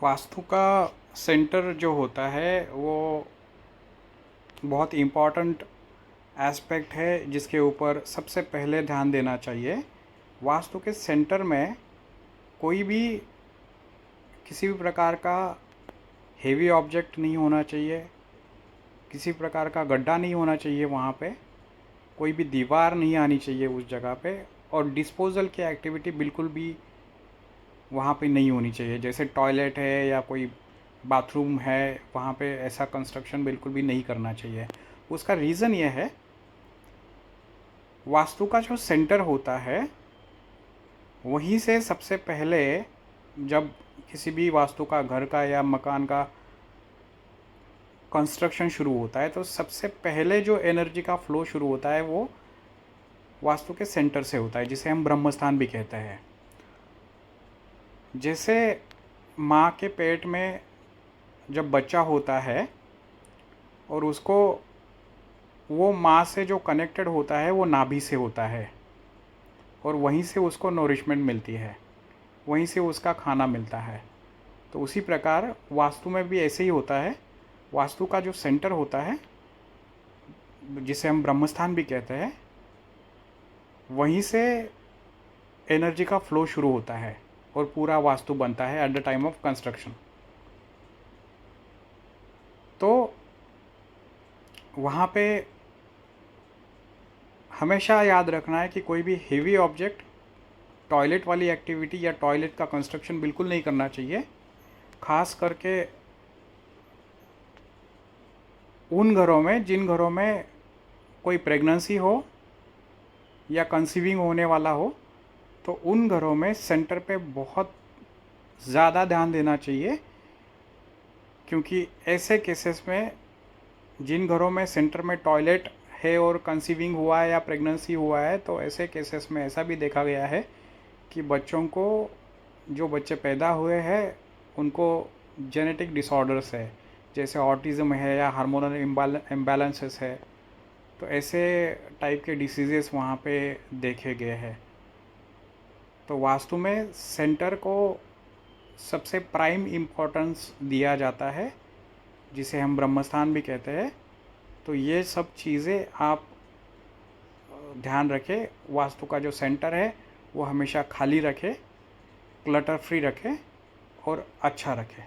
वास्तु का सेंटर जो होता है वो बहुत इम्पॉर्टेंट एस्पेक्ट है जिसके ऊपर सबसे पहले ध्यान देना चाहिए। वास्तु के सेंटर में कोई भी किसी भी प्रकार का हेवी ऑब्जेक्ट नहीं होना चाहिए, किसी प्रकार का गड्ढा नहीं होना चाहिए, वहाँ पे कोई भी दीवार नहीं आनी चाहिए उस जगह पे, और डिस्पोजल की एक्टिविटी बिल्कुल भी वहाँ पे नहीं होनी चाहिए। जैसे टॉयलेट है या कोई बाथरूम है, वहाँ पे ऐसा कंस्ट्रक्शन बिल्कुल भी नहीं करना चाहिए। उसका रीज़न ये है, वास्तु का जो सेंटर होता है वहीं से सबसे पहले जब किसी भी वास्तु का घर का या मकान का कंस्ट्रक्शन शुरू होता है तो सबसे पहले जो एनर्जी का फ्लो शुरू होता है वो वास्तु के सेंटर से होता है, जिसे हम ब्रह्मस्थान भी कहते हैं। जैसे माँ के पेट में जब बच्चा होता है और उसको वो माँ से जो कनेक्टेड होता है वो नाभि से होता है, और वहीं से उसको नोरिशमेंट मिलती है, वहीं से उसका खाना मिलता है। तो उसी प्रकार वास्तु में भी ऐसे ही होता है। वास्तु का जो सेंटर होता है जिसे हम ब्रह्मस्थान भी कहते हैं, वहीं से एनर्जी का फ्लो शुरू होता है और पूरा वास्तु बनता है at the time of construction. तो वहाँ पे हमेशा याद रखना है कि कोई भी हेवी ऑब्जेक्ट, टॉयलेट वाली एक्टिविटी या टॉयलेट का कंस्ट्रक्शन बिल्कुल नहीं करना चाहिए। ख़ास करके उन घरों में जिन घरों में कोई प्रेगनेंसी हो या कंसीविंग होने वाला हो, तो उन घरों में सेंटर पे बहुत ज़्यादा ध्यान देना चाहिए, क्योंकि ऐसे केसेस में जिन घरों में सेंटर में टॉयलेट है और कंसीविंग हुआ है या प्रेगनेंसी हुआ है, तो ऐसे केसेस में ऐसा भी देखा गया है कि बच्चों को, जो बच्चे पैदा हुए हैं उनको जेनेटिक डिसऑर्डर्स है, जैसे ऑटिज़म है या हार्मोनल इम्बैलेंसेस है। तो ऐसे टाइप के डिसीज़ेस वहाँ पे देखे गए हैं। तो वास्तु में सेंटर को सबसे प्राइम इम्पोर्टेंस दिया जाता है, जिसे हम ब्रह्मस्थान भी कहते हैं। तो ये सब चीज़ें आप ध्यान रखें। वास्तु का जो सेंटर है वो हमेशा खाली रखें, क्लटर फ्री रखें और अच्छा रखें।